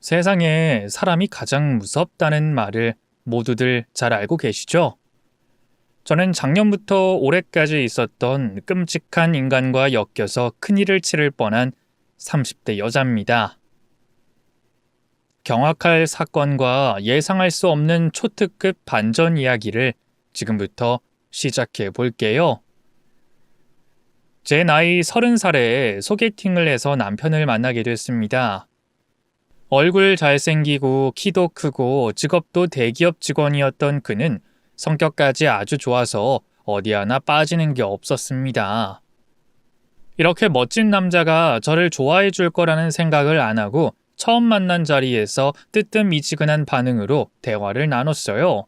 세상에 사람이 가장 무섭다는 말을 모두들 잘 알고 계시죠? 저는 작년부터 올해까지 있었던 끔찍한 인간과 엮여서 큰일을 치를 뻔한 30대 여자입니다. 경악할 사건과 예상할 수 없는 초특급 반전 이야기를 지금부터 시작해 볼게요. 제 나이 30살에 소개팅을 해서 남편을 만나게 됐습니다. 얼굴 잘생기고 키도 크고 직업도 대기업 직원이었던 그는 성격까지 아주 좋아서 어디 하나 빠지는 게 없었습니다. 이렇게 멋진 남자가 저를 좋아해 줄 거라는 생각을 안 하고 처음 만난 자리에서 뜨뜻미지근한 반응으로 대화를 나눴어요.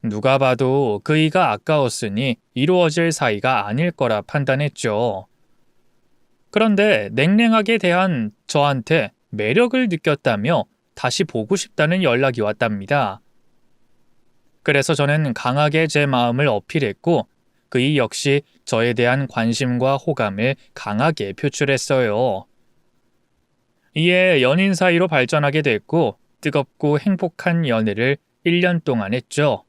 누가 봐도 그이가 아까웠으니 이루어질 사이가 아닐 거라 판단했죠. 그런데 냉랭하게 대한 저한테 매력을 느꼈다며 다시 보고 싶다는 연락이 왔답니다. 그래서 저는 강하게 제 마음을 어필했고 그이 역시 저에 대한 관심과 호감을 강하게 표출했어요. 이에 연인 사이로 발전하게 됐고 뜨겁고 행복한 연애를 1년 동안 했죠.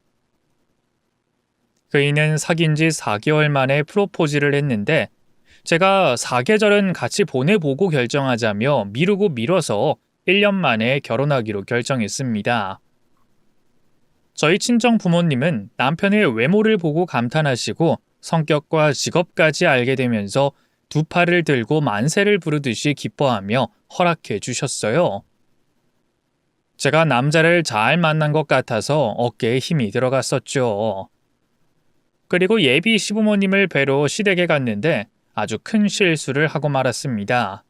그이는 사귄 지 4개월 만에 프로포즈를 했는데 제가 4계절은 같이 보내보고 결정하자며 미루고 미뤄서 1년 만에 결혼하기로 결정했습니다. 저희 친정 부모님은 남편의 외모를 보고 감탄하시고 성격과 직업까지 알게 되면서 두 팔을 들고 만세를 부르듯이 기뻐하며 허락해 주셨어요. 제가 남자를 잘 만난 것 같아서 어깨에 힘이 들어갔었죠. 그리고 예비 시부모님을 뵈러 시댁에 갔는데 아주 큰 실수를 하고 말았습니다.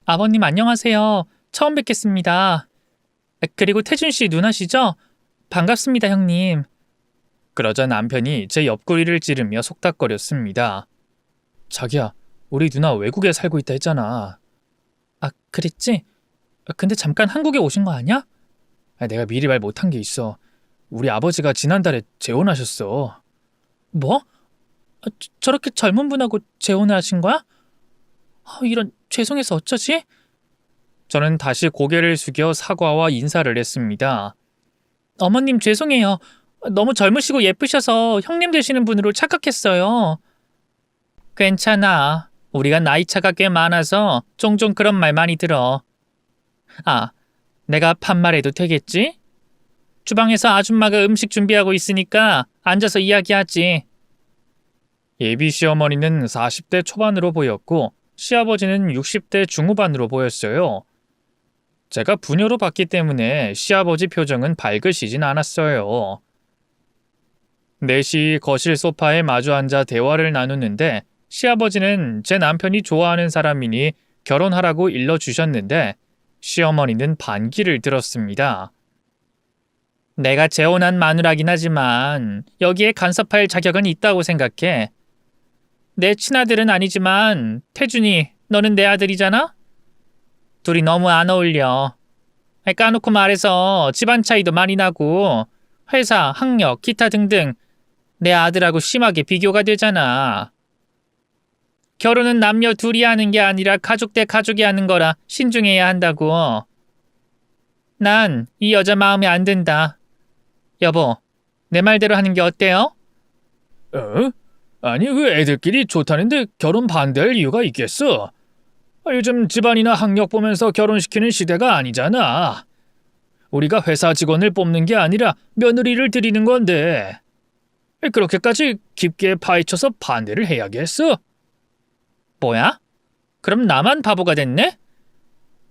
아버님 안녕하세요. 처음 뵙겠습니다. 그리고 태준 씨 누나시죠? 반갑습니다, 형님. 그러자 남편이 제 옆구리를 찌르며 속닥거렸습니다. 자기야, 우리 누나 외국에 살고 있다 했잖아. 아, 그랬지? 근데 잠깐 한국에 오신 거 아니야? 내가 미리 말 못한 게 있어. 우리 아버지가 지난달에 재혼하셨어. 뭐? 저렇게 젊은 분하고 재혼을 하신 거야? 이런, 죄송해서 어쩌지? 저는 다시 고개를 숙여 사과와 인사를 했습니다. 어머님 죄송해요. 너무 젊으시고 예쁘셔서 형님 되시는 분으로 착각했어요. 괜찮아. 우리가 나이 차가 꽤 많아서 종종 그런 말 많이 들어. 아, 내가 반말해도 되겠지? 주방에서 아줌마가 음식 준비하고 있으니까 앉아서 이야기하지. 예비 시어머니는 40대 초반으로 보였고 시아버지는 60대 중후반으로 보였어요. 제가 부녀로 봤기 때문에 시아버지 표정은 밝으시진 않았어요. 넷이 거실 소파에 마주 앉아 대화를 나누는데 시아버지는 제 남편이 좋아하는 사람이니 결혼하라고 일러주셨는데 시어머니는 반기를 들었습니다. 내가 재혼한 마누라긴 하지만 여기에 간섭할 자격은 있다고 생각해. 내 친아들은 아니지만 태준이 너는 내 아들이잖아? 둘이 너무 안 어울려. 까놓고 말해서 집안 차이도 많이 나고 회사, 학력, 기타 등등 내 아들하고 심하게 비교가 되잖아. 결혼은 남녀 둘이 하는 게 아니라 가족 대 가족이 하는 거라 신중해야 한다고. 난 이 여자 마음에 안 든다. 여보, 내 말대로 하는 게 어때요? 어? 아니 그 애들끼리 좋다는데 결혼 반대할 이유가 있겠어? 요즘 집안이나 학력 보면서 결혼시키는 시대가 아니잖아. 우리가 회사 직원을 뽑는 게 아니라 며느리를 드리는 건데 그렇게까지 깊게 파헤쳐서 반대를 해야겠어? 뭐야? 그럼 나만 바보가 됐네?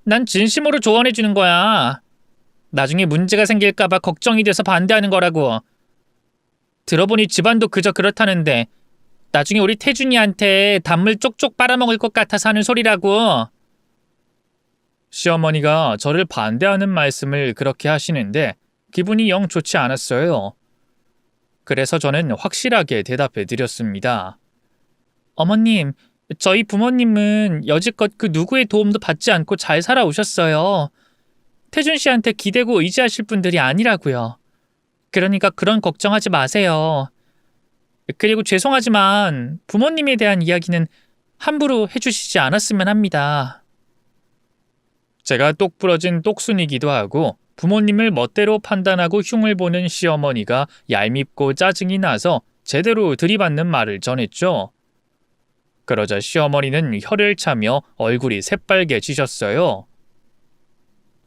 난 진심으로 조언해주는 거야. 나중에 문제가 생길까봐 걱정이 돼서 반대하는 거라고. 들어보니 집안도 그저 그렇다는데 나중에 우리 태준이한테 단물 쪽쪽 빨아먹을 것 같아서 하는 소리라고. 시어머니가 저를 반대하는 말씀을 그렇게 하시는데 기분이 영 좋지 않았어요. 그래서 저는 확실하게 대답해 드렸습니다. 어머님, 저희 부모님은 여지껏 그 누구의 도움도 받지 않고 잘 살아오셨어요. 태준 씨한테 기대고 의지하실 분들이 아니라고요. 그러니까 그런 걱정하지 마세요. 그리고 죄송하지만 부모님에 대한 이야기는 함부로 해주시지 않았으면 합니다. 제가 똑부러진 똑순이기도 하고 부모님을 멋대로 판단하고 흉을 보는 시어머니가 얄밉고 짜증이 나서 제대로 들이받는 말을 전했죠. 그러자 시어머니는 혀를 차며 얼굴이 새빨개지셨어요.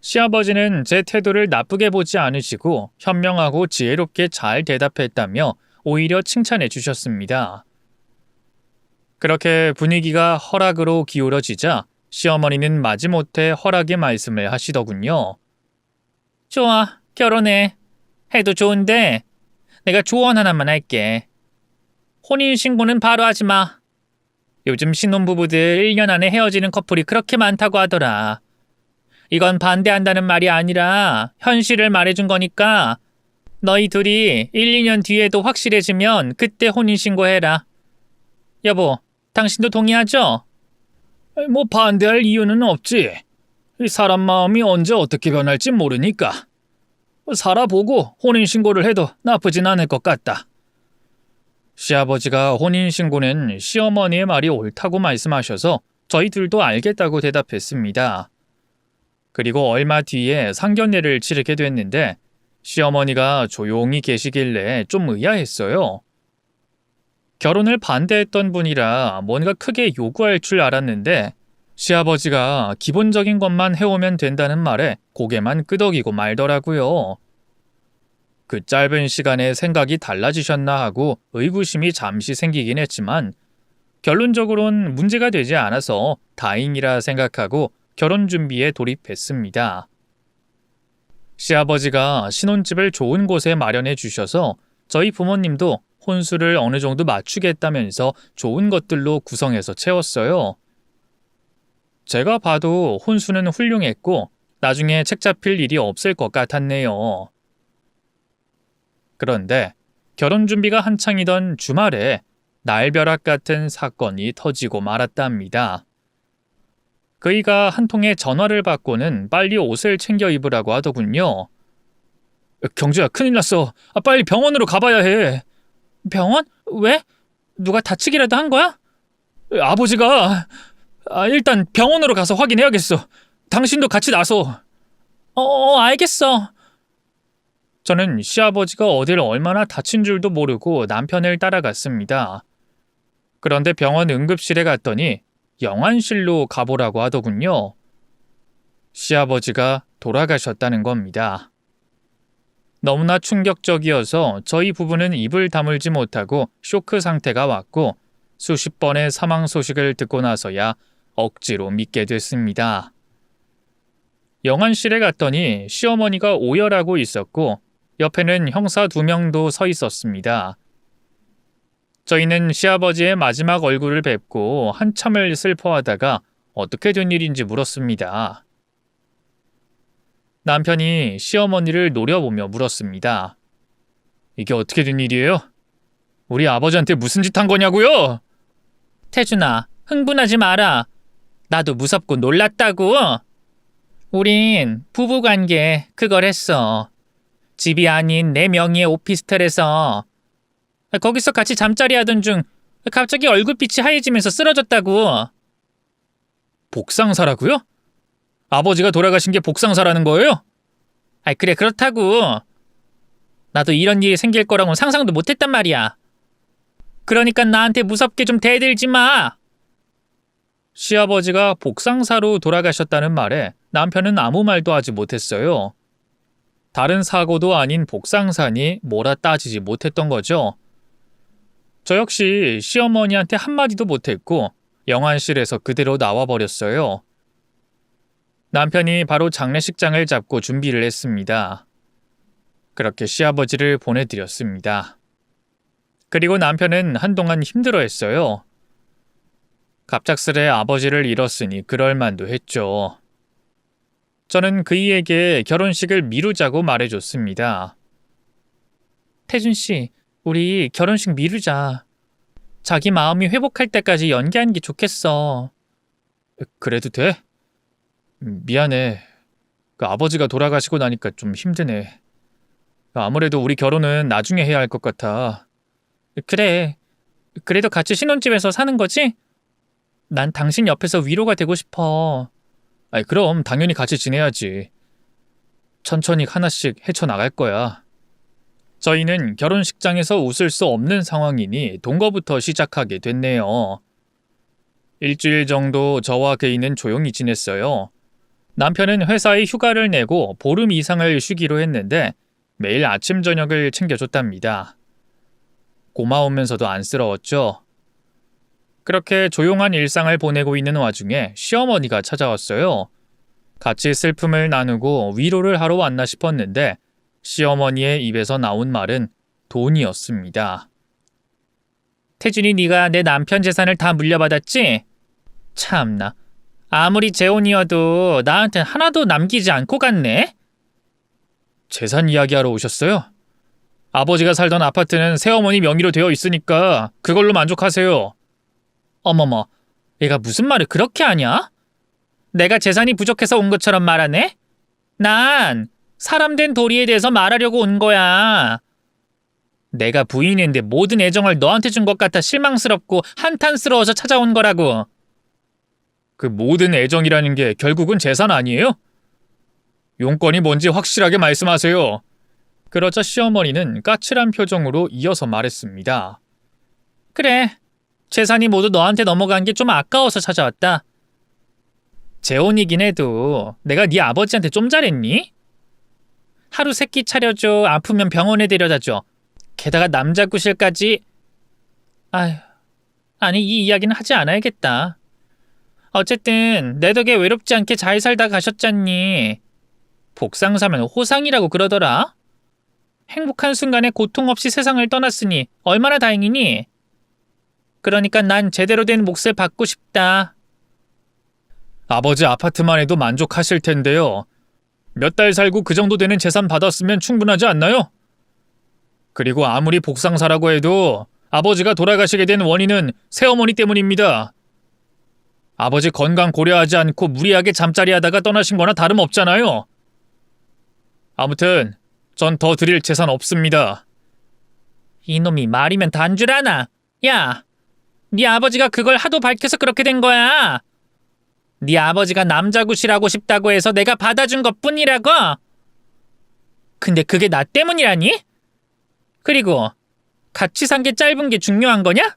시아버지는 제 태도를 나쁘게 보지 않으시고 현명하고 지혜롭게 잘 대답했다며 오히려 칭찬해 주셨습니다. 그렇게 분위기가 허락으로 기울어지자 시어머니는 마지못해 허락의 말씀을 하시더군요. 좋아, 결혼해. 해도 좋은데 내가 조언 하나만 할게. 혼인신고는 바로 하지 마. 요즘 신혼부부들 1년 안에 헤어지는 커플이 그렇게 많다고 하더라. 이건 반대한다는 말이 아니라 현실을 말해준 거니까 너희 둘이 1, 2년 뒤에도 확실해지면 그때 혼인신고해라. 여보, 당신도 동의하죠? 뭐 반대할 이유는 없지. 이 사람 마음이 언제 어떻게 변할지 모르니까. 살아보고 혼인신고를 해도 나쁘진 않을 것 같다. 시아버지가 혼인신고는 시어머니의 말이 옳다고 말씀하셔서 저희 둘도 알겠다고 대답했습니다. 그리고 얼마 뒤에 상견례를 치르게 됐는데 시어머니가 조용히 계시길래 좀 의아했어요. 결혼을 반대했던 분이라 뭔가 크게 요구할 줄 알았는데 시아버지가 기본적인 것만 해오면 된다는 말에 고개만 끄덕이고 말더라고요. 그 짧은 시간에 생각이 달라지셨나 하고 의구심이 잠시 생기긴 했지만 결론적으론 문제가 되지 않아서 다행이라 생각하고 결혼 준비에 돌입했습니다. 시아버지가 신혼집을 좋은 곳에 마련해 주셔서 저희 부모님도 혼수를 어느 정도 맞추겠다면서 좋은 것들로 구성해서 채웠어요. 제가 봐도 혼수는 훌륭했고 나중에 책 잡힐 일이 없을 것 같았네요. 그런데 결혼 준비가 한창이던 주말에 날벼락 같은 사건이 터지고 말았답니다. 그이가 한 통의 전화를 받고는 빨리 옷을 챙겨 입으라고 하더군요. 경주야, 큰일 났어. 빨리 병원으로 가봐야 해. 병원? 왜? 누가 다치기라도 한 거야? 아버지가... 일단 병원으로 가서 확인해야겠어. 당신도 같이 나서. 알겠어. 저는 시아버지가 어딜 얼마나 다친 줄도 모르고 남편을 따라갔습니다. 그런데 병원 응급실에 갔더니 영안실로 가보라고 하더군요. 시아버지가 돌아가셨다는 겁니다. 너무나 충격적이어서 저희 부부는 입을 다물지 못하고 쇼크 상태가 왔고 수십 번의 사망 소식을 듣고 나서야 억지로 믿게 됐습니다. 영안실에 갔더니 시어머니가 오열하고 있었고 옆에는 형사 2명도 서 있었습니다. 저희는 시아버지의 마지막 얼굴을 뵙고 한참을 슬퍼하다가 어떻게 된 일인지 물었습니다. 남편이 시어머니를 노려보며 물었습니다. 이게 어떻게 된 일이에요? 우리 아버지한테 무슨 짓 한 거냐고요? 태준아, 흥분하지 마라. 나도 무섭고 놀랐다고. 우린 부부관계 그걸 했어. 집이 아닌 내 명의의 오피스텔에서 거기서 같이 잠자리 하던 중 갑자기 얼굴빛이 하얘지면서 쓰러졌다고. 복상사라고요? 아버지가 돌아가신 게 복상사라는 거예요? 그래, 그렇다고. 나도 이런 일이 생길 거라고는 상상도 못했단 말이야. 그러니까 나한테 무섭게 좀 대들지 마. 시아버지가 복상사로 돌아가셨다는 말에 남편은 아무 말도 하지 못했어요. 다른 사고도 아닌 복상사니 뭐라 따지지 못했던 거죠. 저 역시 시어머니한테 한마디도 못했고 영안실에서 그대로 나와버렸어요. 남편이 바로 장례식장을 잡고 준비를 했습니다. 그렇게 시아버지를 보내드렸습니다. 그리고 남편은 한동안 힘들어했어요. 갑작스레 아버지를 잃었으니 그럴 만도 했죠. 저는 그이에게 결혼식을 미루자고 말해줬습니다. 태준 씨, 우리 결혼식 미루자. 자기 마음이 회복할 때까지 연기하는 게 좋겠어. 그래도 돼? 미안해. 아버지가 돌아가시고 나니까 좀 힘드네. 아무래도 우리 결혼은 나중에 해야 할 것 같아. 그래. 그래도 같이 신혼집에서 사는 거지? 난 당신 옆에서 위로가 되고 싶어. 그럼 당연히 같이 지내야지. 천천히 하나씩 헤쳐나갈 거야. 저희는 결혼식장에서 웃을 수 없는 상황이니 동거부터 시작하게 됐네요. 일주일 정도 저와 개인은 조용히 지냈어요. 남편은 회사에 휴가를 내고 보름 이상을 쉬기로 했는데 매일 아침 저녁을 챙겨줬답니다. 고마우면서도 안쓰러웠죠. 그렇게 조용한 일상을 보내고 있는 와중에 시어머니가 찾아왔어요. 같이 슬픔을 나누고 위로를 하러 왔나 싶었는데 시어머니의 입에서 나온 말은 돈이었습니다. 태준이 네가 내 남편 재산을 다 물려받았지? 참나. 아무리 재혼이어도 나한텐 하나도 남기지 않고 갔네? 재산 이야기하러 오셨어요? 아버지가 살던 아파트는 새어머니 명의로 되어 있으니까 그걸로 만족하세요. 어머머, 얘가 무슨 말을 그렇게 하냐? 내가 재산이 부족해서 온 것처럼 말하네? 난 사람 된 도리에 대해서 말하려고 온 거야. 내가 부인인데 모든 애정을 너한테 준 것 같아 실망스럽고 한탄스러워서 찾아온 거라고. 그 모든 애정이라는 게 결국은 재산 아니에요? 용건이 뭔지 확실하게 말씀하세요. 그러자 시어머니는 까칠한 표정으로 이어서 말했습니다. 그래, 재산이 모두 너한테 넘어간 게 좀 아까워서 찾아왔다. 재혼이긴 해도 내가 네 아버지한테 좀 잘했니? 하루 세끼 차려줘, 아프면 병원에 데려다줘. 게다가 남자 구실까지. 아휴, 아니 이 이야기는 하지 않아야겠다. 어쨌든 내 덕에 외롭지 않게 잘 살다 가셨잖니. 복상사면 호상이라고 그러더라. 행복한 순간에 고통 없이 세상을 떠났으니 얼마나 다행이니? 그러니까 난 제대로 된 몫을 받고 싶다. 아버지 아파트만 해도 만족하실 텐데요. 몇 달 살고 그 정도 되는 재산 받았으면 충분하지 않나요? 그리고 아무리 복상사라고 해도 아버지가 돌아가시게 된 원인은 새어머니 때문입니다. 아버지 건강 고려하지 않고 무리하게 잠자리 하다가 떠나신 거나 다름없잖아요. 아무튼 전 더 드릴 재산 없습니다. 이놈이 말이면 단줄 아나. 야, 네 아버지가 그걸 하도 밝혀서 그렇게 된 거야. 네 아버지가 남자 구실하고 싶다고 해서 내가 받아준 것뿐이라고. 근데 그게 나 때문이라니? 그리고 같이 산 게 짧은 게 중요한 거냐?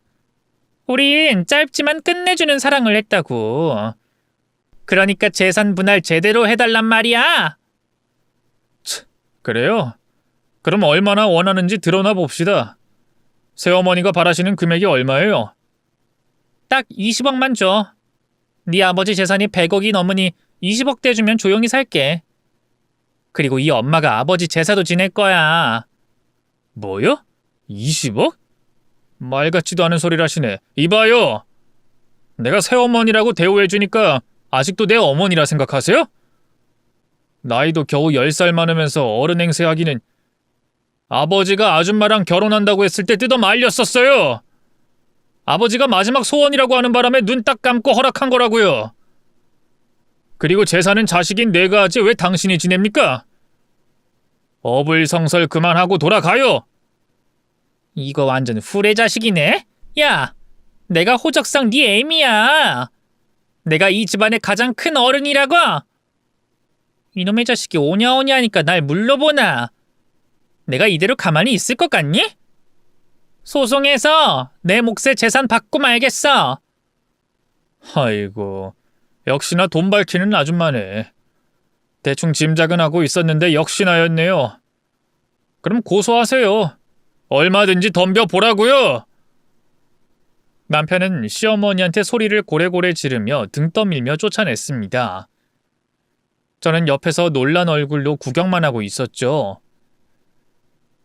우린 짧지만 끝내주는 사랑을 했다고. 그러니까 재산 분할 제대로 해달란 말이야. 그래요? 그럼 얼마나 원하는지 드러나 봅시다. 새어머니가 바라시는 금액이 얼마예요? 딱 20억만 줘. 네 아버지 재산이 100억이 넘으니 20억대 주면 조용히 살게. 그리고 이 엄마가 아버지 제사도 지낼 거야. 뭐요? 20억? 말 같지도 않은 소리를 하시네. 이봐요. 내가 새어머니라고 대우해주니까 아직도 내 어머니라 생각하세요? 나이도 겨우 10살 많으면서 어른 행세하기는. 아버지가 아줌마랑 결혼한다고 했을 때 뜯어 말렸었어요. 아버지가 마지막 소원이라고 하는 바람에 눈 딱 감고 허락한 거라고요. 그리고 재산은 자식인 내가 하지 왜 당신이 지냅니까? 어불성설 그만하고 돌아가요. 이거 완전 후레 자식이네? 야, 내가 호적상 네 애미야. 내가 이 집안의 가장 큰 어른이라고? 이놈의 자식이 오냐오냐 하니까 날 물러보나. 내가 이대로 가만히 있을 것 같니? 소송해서 내 몫의 재산 받고 말겠어. 아이고, 역시나 돈 밝히는 아줌마네. 대충 짐작은 하고 있었는데 역시나였네요. 그럼 고소하세요. 얼마든지 덤벼보라고요. 남편은 시어머니한테 소리를 고래고래 지르며 등 떠밀며 쫓아냈습니다. 저는 옆에서 놀란 얼굴로 구경만 하고 있었죠.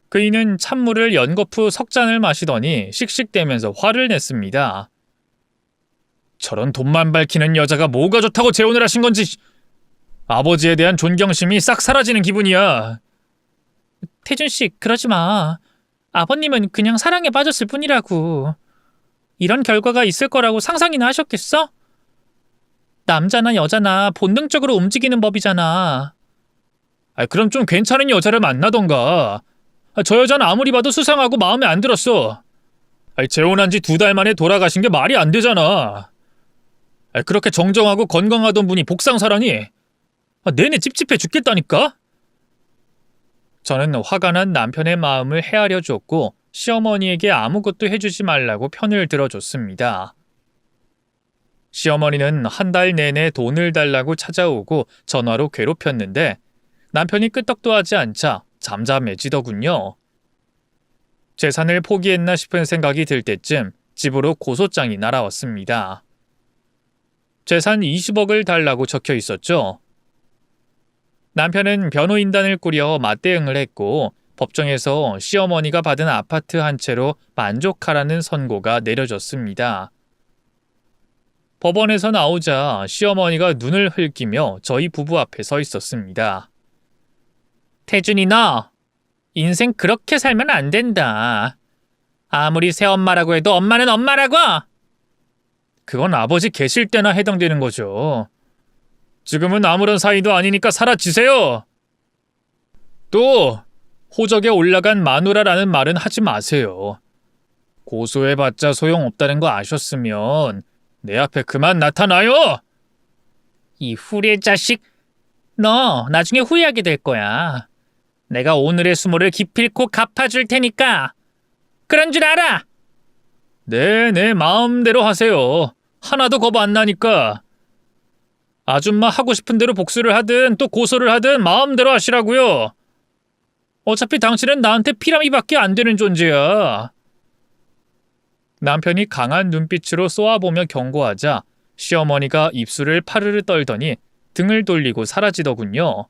그이는 찬물을 연거푸 석 잔을 마시더니 씩씩대면서 화를 냈습니다. 저런 돈만 밝히는 여자가 뭐가 좋다고 재혼을 하신 건지. 아버지에 대한 존경심이 싹 사라지는 기분이야. 태준 씨, 그러지 마. 아버님은 그냥 사랑에 빠졌을 뿐이라고. 이런 결과가 있을 거라고 상상이나 하셨겠어? 남자나 여자나 본능적으로 움직이는 법이잖아. 그럼 좀 괜찮은 여자를 만나던가. 저 여자는 아무리 봐도 수상하고 마음에 안 들었어. 재혼한 지 2달 만에 돌아가신 게 말이 안 되잖아. 그렇게 정정하고 건강하던 분이 복상사라니. 내내 찝찝해 죽겠다니까. 저는 화가 난 남편의 마음을 헤아려 줬고 시어머니에게 아무것도 해주지 말라고 편을 들어줬습니다. 시어머니는 한 달 내내 돈을 달라고 찾아오고 전화로 괴롭혔는데 남편이 끄떡도 하지 않자 잠잠해지더군요. 재산을 포기했나 싶은 생각이 들 때쯤 집으로 고소장이 날아왔습니다. 재산 20억을 달라고 적혀 있었죠. 남편은 변호인단을 꾸려 맞대응을 했고 법정에서 시어머니가 받은 아파트 한 채로 만족하라는 선고가 내려졌습니다. 법원에서 나오자 시어머니가 눈을 흘기며 저희 부부 앞에 서 있었습니다. 태준이 너 인생 그렇게 살면 안 된다. 아무리 새엄마라고 해도 엄마는 엄마라고! 그건 아버지 계실 때나 해당되는 거죠. 지금은 아무런 사이도 아니니까 사라지세요. 또 호적에 올라간 마누라라는 말은 하지 마세요. 고소해봤자 소용없다는 거 아셨으면 내 앞에 그만 나타나요. 이 후리의 자식, 너 나중에 후회하게 될 거야. 내가 오늘의 수모를 기필코 갚아줄 테니까. 그런 줄 알아. 네, 내 마음대로 하세요. 하나도 겁 안 나니까. 아줌마 하고 싶은 대로 복수를 하든 또 고소를 하든 마음대로 하시라고요. 어차피 당신은 나한테 피라미밖에 안 되는 존재야. 남편이 강한 눈빛으로 쏘아보며 경고하자 시어머니가 입술을 파르르 떨더니 등을 돌리고 사라지더군요.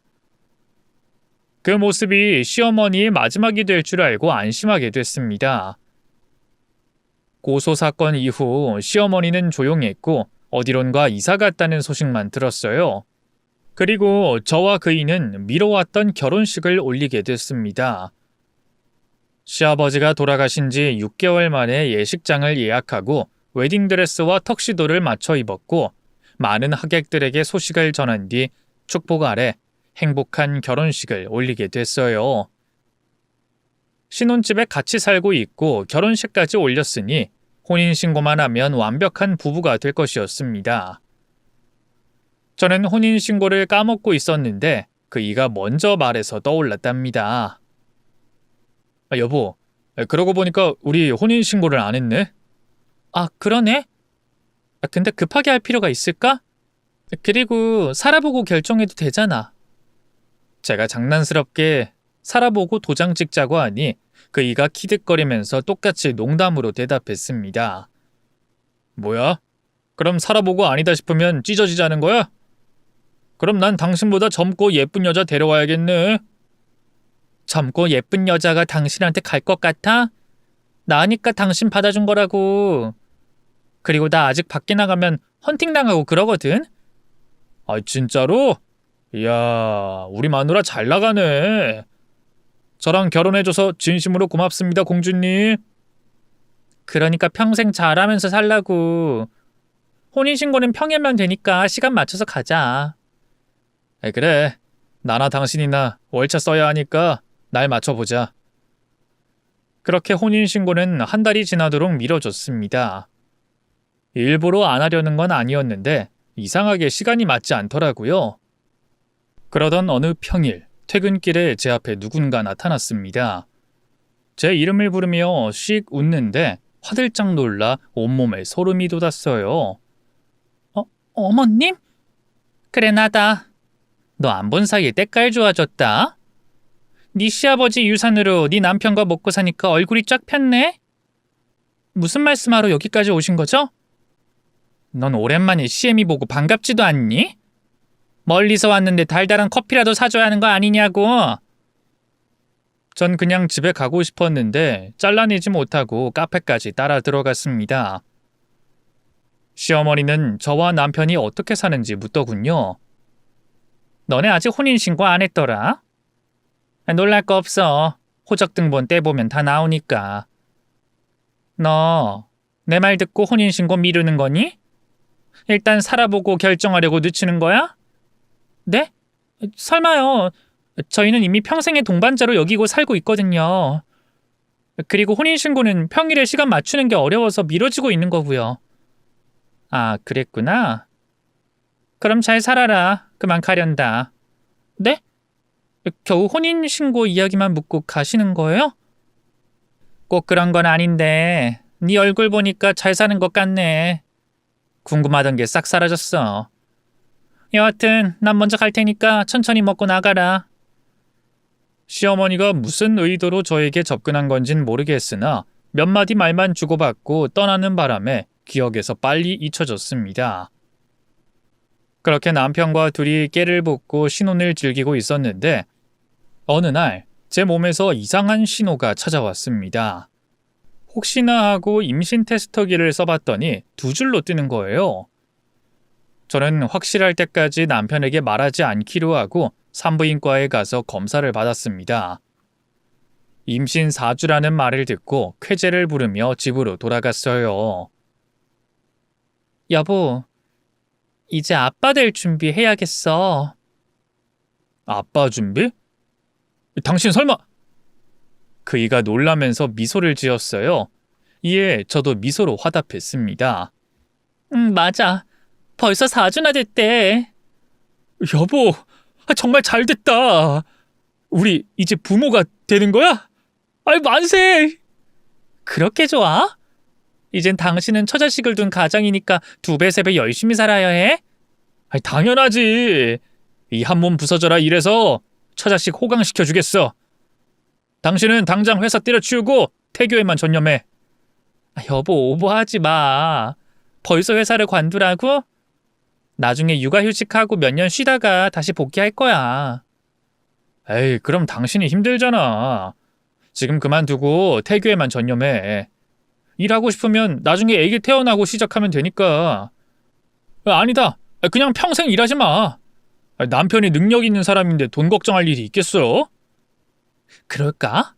그 모습이 시어머니의 마지막이 될 줄 알고 안심하게 됐습니다. 고소 사건 이후 시어머니는 조용했고 어디론가 이사 갔다는 소식만 들었어요. 그리고 저와 그이는 미뤄왔던 결혼식을 올리게 됐습니다. 시아버지가 돌아가신 지 6개월 만에 예식장을 예약하고 웨딩드레스와 턱시도를 맞춰 입었고 많은 하객들에게 소식을 전한 뒤 축복 아래 행복한 결혼식을 올리게 됐어요. 신혼집에 같이 살고 있고 결혼식까지 올렸으니 혼인신고만 하면 완벽한 부부가 될 것이었습니다. 저는 혼인신고를 까먹고 있었는데 그이가 먼저 말해서 떠올랐답니다. 여보, 그러고 보니까 우리 혼인신고를 안 했네? 아, 그러네? 근데 급하게 할 필요가 있을까? 그리고 살아보고 결정해도 되잖아. 제가 장난스럽게 살아보고 도장 찍자고 하니 그이가 키득거리면서 똑같이 농담으로 대답했습니다. 뭐야? 그럼 살아보고 아니다 싶으면 찢어지자는 거야? 그럼 난 당신보다 젊고 예쁜 여자 데려와야겠네. 젊고 예쁜 여자가 당신한테 갈 것 같아? 나으니까 당신 받아준 거라고. 그리고 나 아직 밖에 나가면 헌팅당하고 그러거든? 아, 진짜로? 이야, 우리 마누라 잘 나가네. 저랑 결혼해줘서 진심으로 고맙습니다, 공주님. 그러니까 평생 잘하면서 살라고. 혼인신고는 평일만 되니까 시간 맞춰서 가자. 그래, 나나 당신이나 월차 써야 하니까 날 맞춰보자. 그렇게 혼인신고는 한 달이 지나도록 미뤄졌습니다. 일부러 안 하려는 건 아니었는데 이상하게 시간이 맞지 않더라고요. 그러던 어느 평일, 퇴근길에 제 앞에 누군가 나타났습니다. 제 이름을 부르며 씩 웃는데 화들짝 놀라 온몸에 소름이 돋았어요. 어머님? 그래, 나다. 너 안 본 사이에 때깔 좋아졌다. 네 시아버지 유산으로 네 남편과 먹고 사니까 얼굴이 쫙 폈네? 무슨 말씀하러 여기까지 오신 거죠? 넌 오랜만에 시애미 보고 반갑지도 않니? 멀리서 왔는데 달달한 커피라도 사줘야 하는 거 아니냐고. 전 그냥 집에 가고 싶었는데 잘라내지 못하고 카페까지 따라 들어갔습니다. 시어머니는 저와 남편이 어떻게 사는지 묻더군요. 너네 아직 혼인신고 안 했더라? 놀랄 거 없어. 호적 등본 떼보면 다 나오니까. 너 내 말 듣고 혼인신고 미루는 거니? 일단 살아보고 결정하려고 늦추는 거야? 네? 설마요. 저희는 이미 평생의 동반자로 여기고 살고 있거든요. 그리고 혼인신고는 평일에 시간 맞추는 게 어려워서 미뤄지고 있는 거고요. 아, 그랬구나. 그럼 잘 살아라. 그만 가련다. 네? 겨우 혼인신고 이야기만 묻고 가시는 거예요? 꼭 그런 건 아닌데 네 얼굴 보니까 잘 사는 것 같네. 궁금하던 게 싹 사라졌어. 여하튼 난 먼저 갈 테니까 천천히 먹고 나가라. 시어머니가 무슨 의도로 저에게 접근한 건진 모르겠으나 몇 마디 말만 주고받고 떠나는 바람에 기억에서 빨리 잊혀졌습니다. 그렇게 남편과 둘이 깨를 붓고 신혼을 즐기고 있었는데 어느 날 제 몸에서 이상한 신호가 찾아왔습니다. 혹시나 하고 임신 테스터기를 써봤더니 2줄로 뜨는 거예요. 저는 확실할 때까지 남편에게 말하지 않기로 하고 산부인과에 가서 검사를 받았습니다. 임신 4주라는 말을 듣고 쾌재를 부르며 집으로 돌아갔어요. 여보, 이제 아빠 될 준비해야겠어. 아빠 준비? 당신 설마? 그이가 놀라면서 미소를 지었어요. 이에 저도 미소로 화답했습니다. 맞아. 벌써 4주나 됐대. 여보, 정말 잘 됐다. 우리 이제 부모가 되는 거야? 아이, 만세! 그렇게 좋아? 이젠 당신은 처자식을 둔 가정이니까 2배, 3배 열심히 살아야 해? 아이, 당연하지. 이 한 몸 부서져라 일해서 처자식 호강시켜주겠어. 당신은 당장 회사 때려치우고 태교에만 전념해. 여보, 오버하지 마. 벌써 회사를 관두라고? 나중에 육아휴직하고 몇 년 쉬다가 다시 복귀할 거야. 에이, 그럼 당신이 힘들잖아. 지금 그만두고 태교에만 전념해. 일하고 싶으면 나중에 애기 태어나고 시작하면 되니까. 아니다. 그냥 평생 일하지 마. 남편이 능력 있는 사람인데 돈 걱정할 일이 있겠어? 그럴까?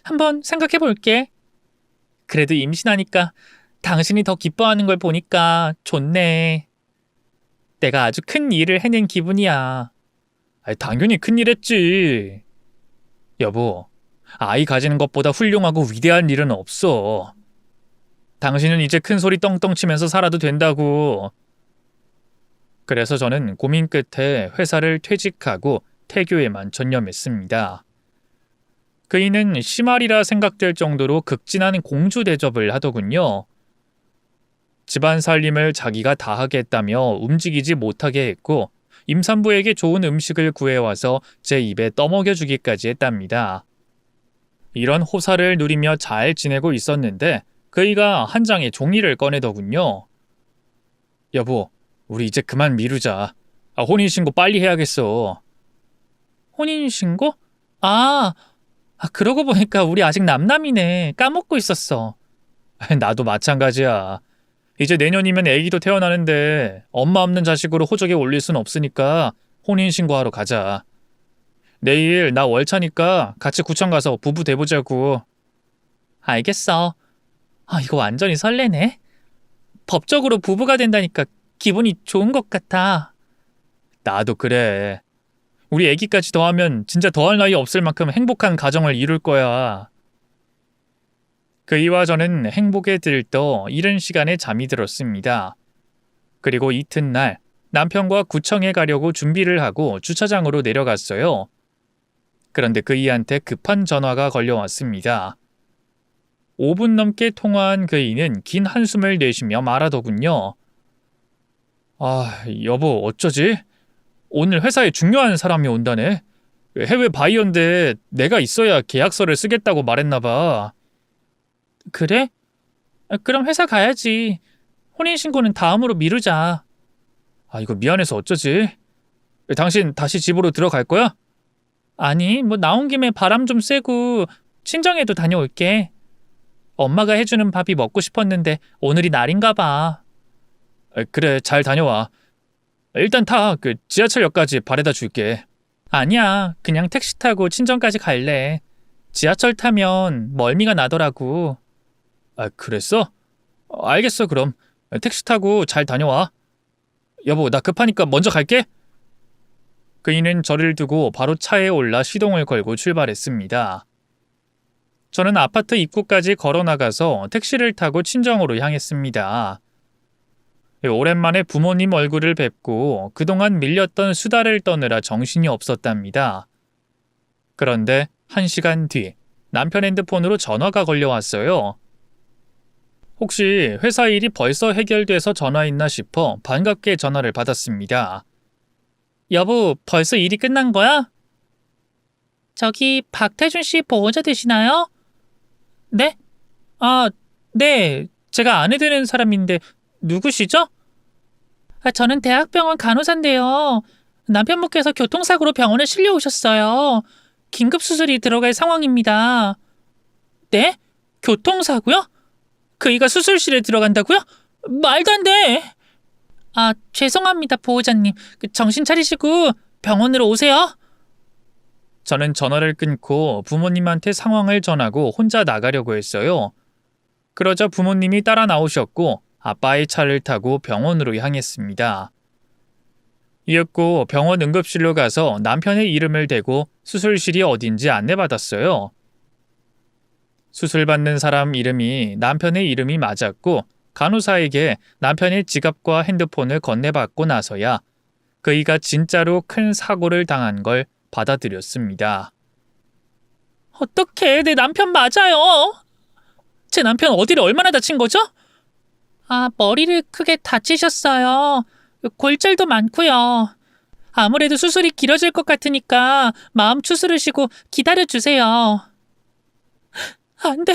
한번 생각해 볼게. 그래도 임신하니까 당신이 더 기뻐하는 걸 보니까 좋네. 내가 아주 큰 일을 해낸 기분이야. 당연히 큰일 했지. 여보, 아이 가지는 것보다 훌륭하고 위대한 일은 없어. 당신은 이제 큰 소리 떵떵 치면서 살아도 된다고. 그래서 저는 고민 끝에 회사를 퇴직하고 태교에만 전념했습니다. 그이는 심할이라 생각될 정도로 극진한 공주 대접을 하더군요. 집안 살림을 자기가 다 하겠다며 움직이지 못하게 했고 임산부에게 좋은 음식을 구해와서 제 입에 떠먹여주기까지 했답니다. 이런 호사를 누리며 잘 지내고 있었는데 그이가 한 장의 종이를 꺼내더군요. 여보, 우리 이제 그만 미루자. 혼인신고 빨리 해야겠어. 혼인신고? 그러고 보니까 우리 아직 남남이네. 까먹고 있었어. 나도 마찬가지야. 이제 내년이면 애기도 태어나는데 엄마 없는 자식으로 호적에 올릴 순 없으니까 혼인신고하러 가자. 내일 나 월차니까 같이 구청 가서 부부 돼보자고. 알겠어. 이거 완전히 설레네. 법적으로 부부가 된다니까 기분이 좋은 것 같아. 나도 그래. 우리 애기까지 더하면 진짜 더할 나위 없을 만큼 행복한 가정을 이룰 거야. 그이와 저는 행복에 들떠 이른 시간에 잠이 들었습니다. 그리고 이튿날 남편과 구청에 가려고 준비를 하고 주차장으로 내려갔어요. 그런데 그이한테 급한 전화가 걸려왔습니다. 5분 넘게 통화한 그이는 긴 한숨을 내쉬며 말하더군요. 여보, 어쩌지? 오늘 회사에 중요한 사람이 온다네. 해외 바이어인데 내가 있어야 계약서를 쓰겠다고 말했나 봐. 그래? 그럼 회사 가야지. 혼인신고는 다음으로 미루자. 이거 미안해서 어쩌지? 당신 다시 집으로 들어갈 거야? 아니, 나온 김에 바람 좀 쐬고 친정에도 다녀올게. 엄마가 해주는 밥이 먹고 싶었는데 오늘이 날인가 봐. 그래, 잘 다녀와. 일단 타. 지하철역까지 바래다 줄게. 아니야, 그냥 택시 타고 친정까지 갈래. 지하철 타면 멀미가 나더라고. 그랬어? 알겠어, 그럼. 택시 타고 잘 다녀와. 여보, 나 급하니까 먼저 갈게. 그이는 저를 두고 바로 차에 올라 시동을 걸고 출발했습니다. 저는 아파트 입구까지 걸어 나가서 택시를 타고 친정으로 향했습니다. 오랜만에 부모님 얼굴을 뵙고 그동안 밀렸던 수다를 떠느라 정신이 없었답니다. 그런데 1시간 뒤 남편 핸드폰으로 전화가 걸려왔어요. 혹시 회사 일이 벌써 해결돼서 전화했나 싶어 반갑게 전화를 받았습니다. 여보, 벌써 일이 끝난 거야? 저기 박태준 씨 보호자 되시나요? 네? 아, 네. 제가 아내 되는 사람인데 누구시죠? 저는 대학병원 간호사인데요. 남편분께서 교통사고로 병원에 실려오셨어요. 긴급 수술이 들어갈 상황입니다. 네? 교통사고요? 그이가 수술실에 들어간다고요? 말도 안 돼! 죄송합니다, 보호자님. 정신 차리시고 병원으로 오세요. 저는 전화를 끊고 부모님한테 상황을 전하고 혼자 나가려고 했어요. 그러자 부모님이 따라 나오셨고 아빠의 차를 타고 병원으로 향했습니다. 이윽고 병원 응급실로 가서 남편의 이름을 대고 수술실이 어딘지 안내받았어요. 수술받는 사람 이름이 남편의 이름이 맞았고 간호사에게 남편의 지갑과 핸드폰을 건네받고 나서야 그이가 진짜로 큰 사고를 당한 걸 받아들였습니다. 어떡해, 내 남편 맞아요. 제 남편 어디를 얼마나 다친 거죠? 머리를 크게 다치셨어요. 골절도 많고요. 아무래도 수술이 길어질 것 같으니까 마음 추스르시고 기다려주세요. 안 돼.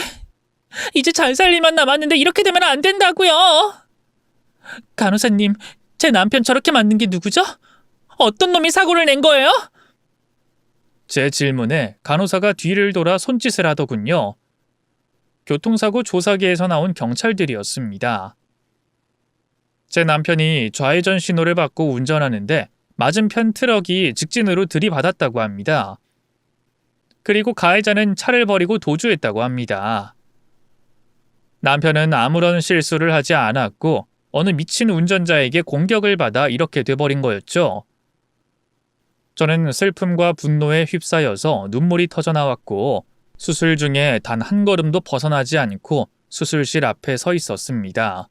이제 잘 살 일만 남았는데 이렇게 되면 안 된다고요. 간호사님, 제 남편 저렇게 맞는 게 누구죠? 어떤 놈이 사고를 낸 거예요? 제 질문에 간호사가 뒤를 돌아 손짓을 하더군요. 교통사고 조사기에서 나온 경찰들이었습니다. 제 남편이 좌회전 신호를 받고 운전하는데 맞은편 트럭이 직진으로 들이받았다고 합니다. 그리고 가해자는 차를 버리고 도주했다고 합니다. 남편은 아무런 실수를 하지 않았고 어느 미친 운전자에게 공격을 받아 이렇게 돼버린 거였죠. 저는 슬픔과 분노에 휩싸여서 눈물이 터져 나왔고 수술 중에 단 한 걸음도 벗어나지 않고 수술실 앞에 서 있었습니다.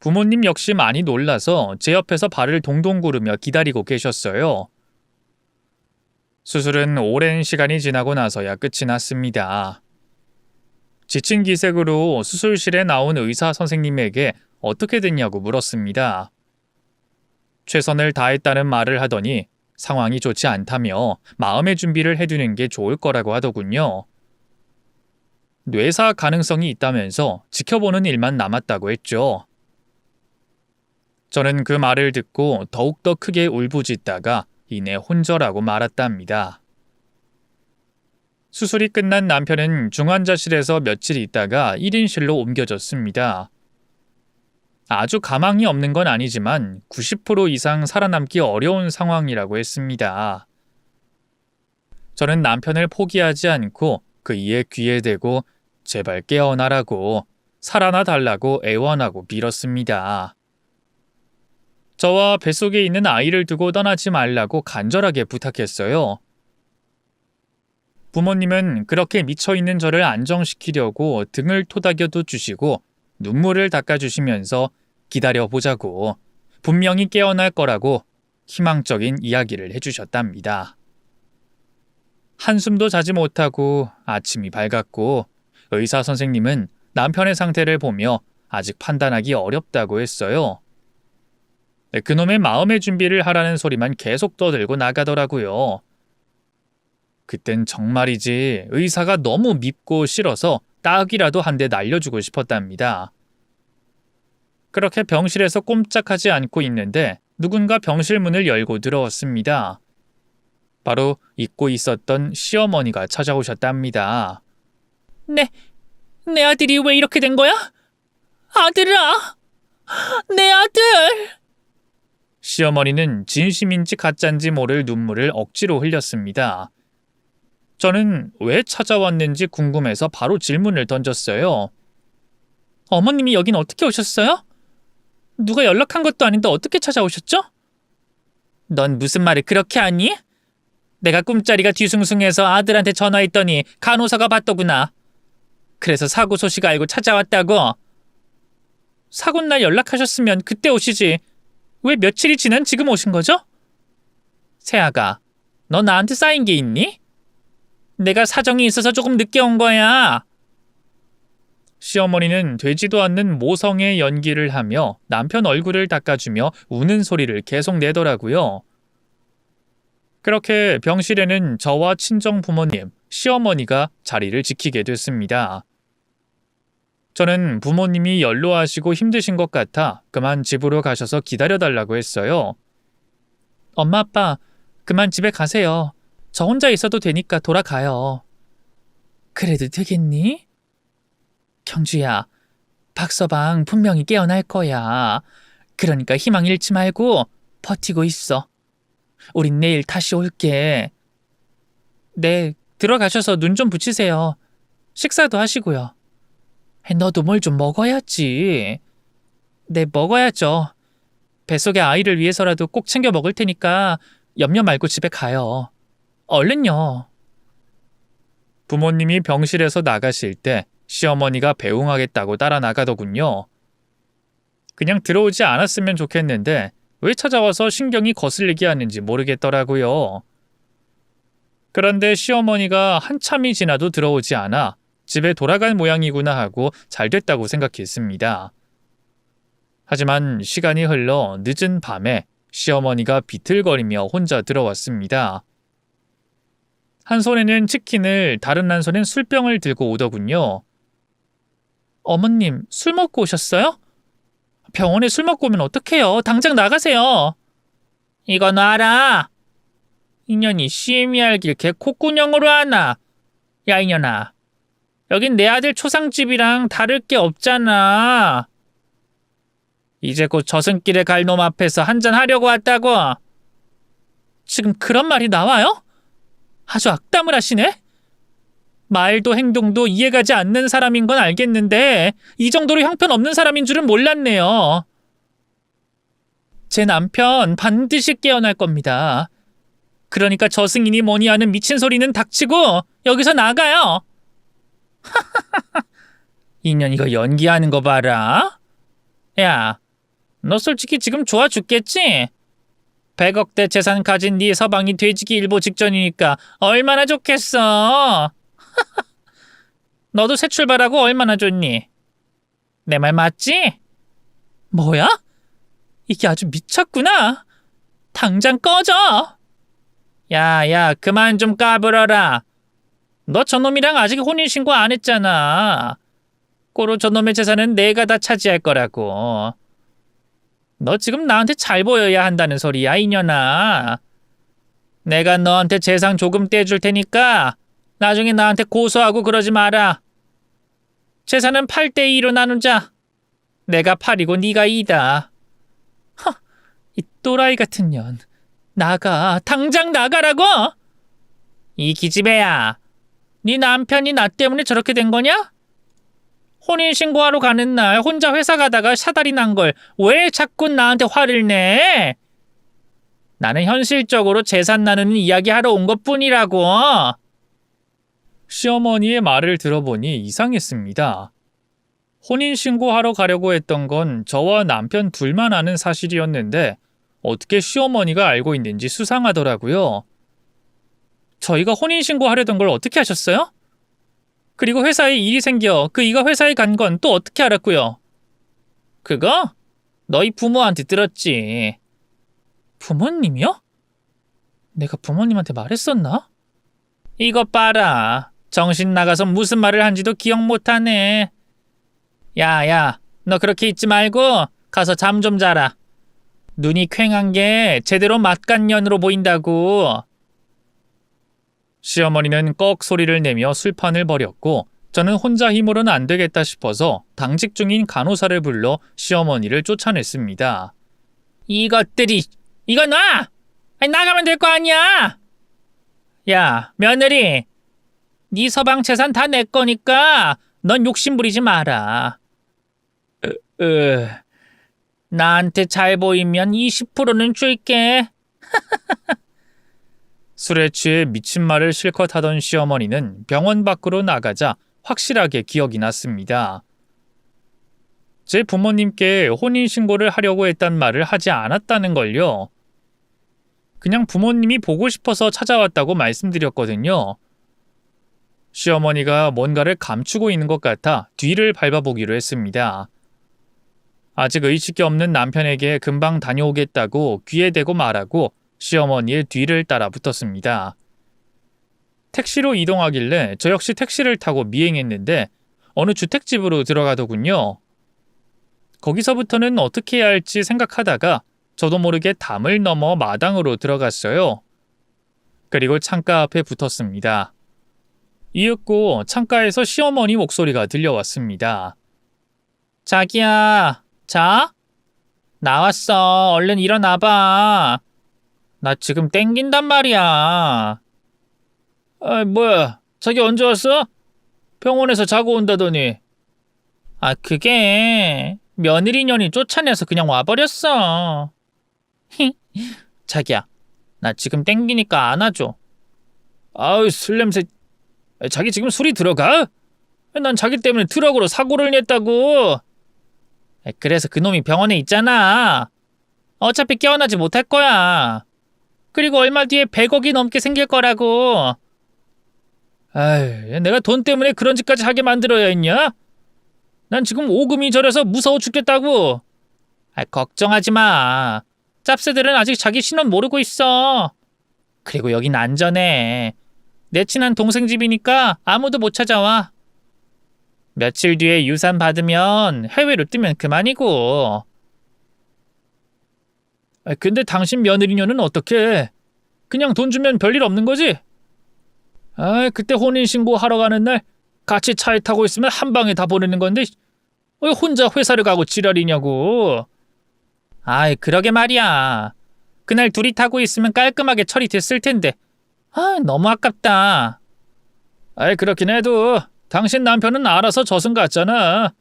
부모님 역시 많이 놀라서 제 옆에서 발을 동동 구르며 기다리고 계셨어요. 수술은 오랜 시간이 지나고 나서야 끝이 났습니다. 지친 기색으로 수술실에 나온 의사 선생님에게 어떻게 됐냐고 물었습니다. 최선을 다했다는 말을 하더니 상황이 좋지 않다며 마음의 준비를 해두는 게 좋을 거라고 하더군요. 뇌사 가능성이 있다면서 지켜보는 일만 남았다고 했죠. 저는 그 말을 듣고 더욱더 크게 울부짖다가 이내 혼절하고 말았답니다. 수술이 끝난 남편은 중환자실에서 며칠 있다가 1인실로 옮겨졌습니다. 아주 가망이 없는 건 아니지만 90% 이상 살아남기 어려운 상황이라고 했습니다. 저는 남편을 포기하지 않고 그이의 귀에 대고 제발 깨어나라고 살아나 달라고 애원하고 빌었습니다. 저와 뱃속에 있는 아이를 두고 떠나지 말라고 간절하게 부탁했어요. 부모님은 그렇게 미쳐있는 저를 안정시키려고 등을 토닥여도 주시고 눈물을 닦아주시면서 기다려보자고 분명히 깨어날 거라고 희망적인 이야기를 해주셨답니다. 한숨도 자지 못하고 아침이 밝았고 의사 선생님은 남편의 상태를 보며 아직 판단하기 어렵다고 했어요. 그놈의 마음의 준비를 하라는 소리만 계속 떠들고 나가더라고요. 그땐 정말이지 의사가 너무 밉고 싫어서 딱이라도 한 대 날려주고 싶었답니다. 그렇게 병실에서 꼼짝하지 않고 있는데 누군가 병실 문을 열고 들어왔습니다. 바로 잊고 있었던 시어머니가 찾아오셨답니다. 내 아들이 왜 이렇게 된 거야? 아들아! 내 아들! 시어머니는 진심인지 가짜인지 모를 눈물을 억지로 흘렸습니다. 저는 왜 찾아왔는지 궁금해서 바로 질문을 던졌어요. 어머님이 여긴 어떻게 오셨어요? 누가 연락한 것도 아닌데 어떻게 찾아오셨죠? 넌 무슨 말을 그렇게 하니? 내가 꿈자리가 뒤숭숭해서 아들한테 전화했더니 간호사가 받더구나. 그래서 사고 소식 알고 찾아왔다고. 사고 날 연락하셨으면 그때 오시지. 왜 며칠이 지난 지금 오신 거죠? 세아가, 너 나한테 쌓인 게 있니? 내가 사정이 있어서 조금 늦게 온 거야. 시어머니는 되지도 않는 모성의 연기를 하며 남편 얼굴을 닦아주며 우는 소리를 계속 내더라고요. 그렇게 병실에는 저와 친정 부모님, 시어머니가 자리를 지키게 됐습니다. 저는 부모님이 연로하시고 힘드신 것 같아 그만 집으로 가셔서 기다려달라고 했어요. 엄마 아빠 그만 집에 가세요. 저 혼자 있어도 되니까 돌아가요. 그래도 되겠니? 경주야, 박서방 분명히 깨어날 거야. 그러니까 희망 잃지 말고 버티고 있어. 우린 내일 다시 올게. 네, 들어가셔서 눈 좀 붙이세요. 식사도 하시고요. 너도 뭘 좀 먹어야지. 네, 먹어야죠. 뱃속의 아이를 위해서라도 꼭 챙겨 먹을 테니까 염려 말고 집에 가요. 얼른요. 부모님이 병실에서 나가실 때 시어머니가 배웅하겠다고 따라 나가더군요. 그냥 들어오지 않았으면 좋겠는데 왜 찾아와서 신경이 거슬리게 하는지 모르겠더라고요. 그런데 시어머니가 한참이 지나도 들어오지 않아 집에 돌아갈 모양이구나 하고 잘 됐다고 생각했습니다. 하지만 시간이 흘러 늦은 밤에 시어머니가 비틀거리며 혼자 들어왔습니다. 한 손에는 치킨을, 다른 한 손엔 술병을 들고 오더군요. 어머님, 술 먹고 오셨어요? 병원에 술 먹고 오면 어떡해요? 당장 나가세요. 이거 놔라. 이년이 CM이 알길 개 콧구녕으로 하나. 야, 이년아. 여긴 내 아들 초상집이랑 다를 게 없잖아. 이제 곧 저승길에 갈 놈 앞에서 한잔 하려고 왔다고. 지금 그런 말이 나와요? 아주 악담을 하시네? 말도 행동도 이해가지 않는 사람인 건 알겠는데 이 정도로 형편없는 사람인 줄은 몰랐네요. 제 남편 반드시 깨어날 겁니다. 그러니까 저승이니 뭐니 하는 미친 소리는 닥치고 여기서 나가요. 이년 이거 연기하는 거 봐라. 야, 너 솔직히 지금 좋아 죽겠지? 100억대 재산 가진 네 서방이 돼지기 일보 직전이니까 얼마나 좋겠어. 너도 새 출발하고 얼마나 좋니? 내 말 맞지? 뭐야? 이게 아주 미쳤구나. 당장 꺼져. 야, 그만 좀 까불어라. 너 저놈이랑 아직 혼인신고 안 했잖아. 꼬로 저놈의 재산은 내가 다 차지할 거라고. 너 지금 나한테 잘 보여야 한다는 소리야, 이년아. 내가 너한테 재산 조금 떼줄 테니까 나중에 나한테 고소하고 그러지 마라. 재산은 8대2로 나누자. 내가 8이고 네가 2다. 이 또라이 같은 년. 나가. 당장 나가라고! 이 기집애야. 네 남편이 나 때문에 저렇게 된 거냐? 혼인신고하러 가는 날 혼자 회사 가다가 사달이 난 걸 왜 자꾸 나한테 화를 내? 나는 현실적으로 재산 나누는 이야기 하러 온 것뿐이라고. 시어머니의 말을 들어보니 이상했습니다. 혼인신고하러 가려고 했던 건 저와 남편 둘만 아는 사실이었는데 어떻게 시어머니가 알고 있는지 수상하더라고요. 저희가 혼인신고하려던 걸 어떻게 하셨어요? 그리고 회사에 일이 생겨 이가 회사에 간 건 또 어떻게 알았고요? 그거? 너희 부모한테 들었지. 부모님이요? 내가 부모님한테 말했었나? 이것 봐라. 정신 나가서 무슨 말을 한지도 기억 못하네. 야, 너 그렇게 있지 말고 가서 잠 좀 자라. 눈이 퀭한 게 제대로 맛간년으로 보인다고. 시어머니는 꺽 소리를 내며 술판을 벌였고 저는 혼자 힘으로는 안 되겠다 싶어서 당직 중인 간호사를 불러 시어머니를 쫓아냈습니다. 이것들이 이거 놔! 아니, 나가면 될 거 아니야. 야, 며느리. 네 서방 재산 다 내 거니까 넌 욕심 부리지 마라. 나한테 잘 보이면 20%는 줄게. 술에 취해 미친 말을 실컷 하던 시어머니는 병원 밖으로 나가자 확실하게 기억이 났습니다. 제 부모님께 혼인신고를 하려고 했단 말을 하지 않았다는 걸요. 그냥 부모님이 보고 싶어서 찾아왔다고 말씀드렸거든요. 시어머니가 뭔가를 감추고 있는 것 같아 뒤를 밟아보기로 했습니다. 아직 의식이 없는 남편에게 금방 다녀오겠다고 귀에 대고 말하고 시어머니의 뒤를 따라 붙었습니다. 택시로 이동하길래 저 역시 택시를 타고 미행했는데 어느 주택집으로 들어가더군요. 거기서부터는 어떻게 해야 할지 생각하다가 저도 모르게 담을 넘어 마당으로 들어갔어요. 그리고 창가 앞에 붙었습니다. 이윽고 창가에서 시어머니 목소리가 들려왔습니다. 자기야, 자? 나왔어. 얼른 일어나봐. 나 지금 땡긴단 말이야. 아, 뭐야? 자기 언제 왔어? 병원에서 자고 온다더니. 아, 그게 며느리년이 쫓아내서 그냥 와버렸어. 자기야, 나 지금 땡기니까 안아줘. 아우, 술 냄새. 자기 지금 술이 들어가? 난 자기 때문에 트럭으로 사고를 냈다고. 그래서 그놈이 병원에 있잖아. 어차피 깨어나지 못할 거야. 그리고 얼마 뒤에 100억이 넘게 생길 거라고. 아이, 내가 돈 때문에 그런 짓까지 하게 만들어야 했냐? 난 지금 오금이 저려서 무서워 죽겠다고. 걱정하지 마. 짭새들은 아직 자기 신원 모르고 있어. 그리고 여긴 안전해. 내 친한 동생 집이니까 아무도 못 찾아와. 며칠 뒤에 유산 받으면 해외로 뜨면 그만이고. 근데 당신 며느리녀는 어떻게? 그냥 돈 주면 별일 없는 거지? 아, 그때 혼인신고 하러 가는 날 같이 차에 타고 있으면 한 방에 다 보내는 건데 왜 혼자 회사를 가고 지랄이냐고. 아이, 그러게 말이야. 그날 둘이 타고 있으면 깔끔하게 처리됐을 텐데. 너무 아깝다. 아이, 그렇긴 해도 당신 남편은 알아서 저승 갔잖아.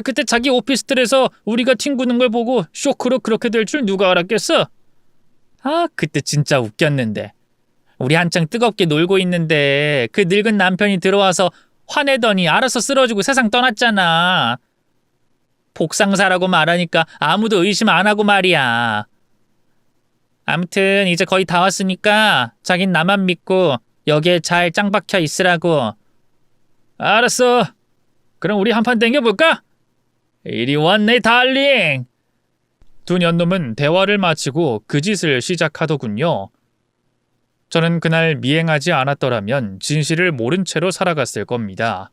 그때 자기 오피스텔에서 우리가 튕구는 걸 보고 쇼크로 그렇게 될 줄 누가 알았겠어? 그때 진짜 웃겼는데. 우리 한창 뜨겁게 놀고 있는데 그 늙은 남편이 들어와서 화내더니 알아서 쓰러지고 세상 떠났잖아. 복상사라고 말하니까 아무도 의심 안 하고 말이야. 아무튼 이제 거의 다 왔으니까 자긴 나만 믿고 여기에 잘 짱 박혀 있으라고. 알았어. 그럼 우리 한판 땡겨볼까? 이리 왔네 달링. 두 년놈은 대화를 마치고 그 짓을 시작하더군요. 저는 그날 미행하지 않았더라면 진실을 모른 채로 살아갔을 겁니다.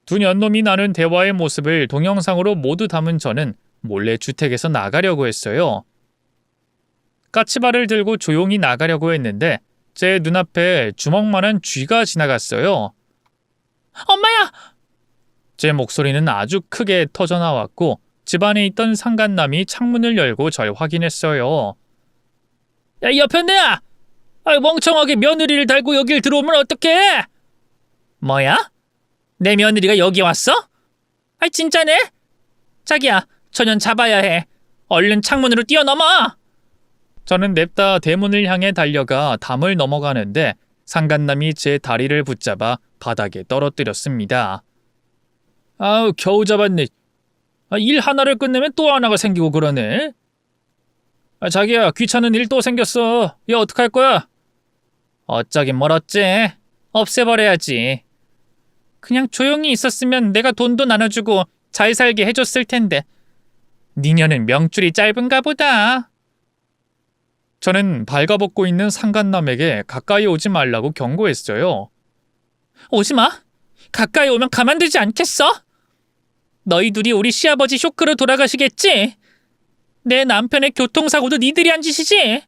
두 년놈이 나눈 대화의 모습을 동영상으로 모두 담은 저는 몰래 주택에서 나가려고 했어요. 까치발을 들고 조용히 나가려고 했는데 제 눈앞에 주먹만한 쥐가 지나갔어요. 엄마야! 제 목소리는 아주 크게 터져나왔고 집안에 있던 상간남이 창문을 열고 절 확인했어요. 야, 이 여편네야! 멍청하게 며느리를 달고 여길 들어오면 어떡해? 뭐야? 내 며느리가 여기 왔어? 진짜네? 자기야, 저년 잡아야 해. 얼른 창문으로 뛰어넘어! 저는 냅다 대문을 향해 달려가 담을 넘어가는데 상간남이 제 다리를 붙잡아 바닥에 떨어뜨렸습니다. 아우, 겨우 잡았네. 일 하나를 끝내면 또 하나가 생기고 그러네. 자기야, 귀찮은 일 또 생겼어. 얘 어떡할 거야? 어쩌긴 뭘 어째. 없애버려야지. 그냥 조용히 있었으면 내가 돈도 나눠주고 잘 살게 해줬을 텐데. 니녀는 명줄이 짧은가 보다. 저는 발가벗고 있는 상간남에게 가까이 오지 말라고 경고했어요. 오지 마. 가까이 오면 가만두지 않겠어? 너희 둘이 우리 시아버지 쇼크로 돌아가시겠지? 내 남편의 교통사고도 니들이 한 짓이지?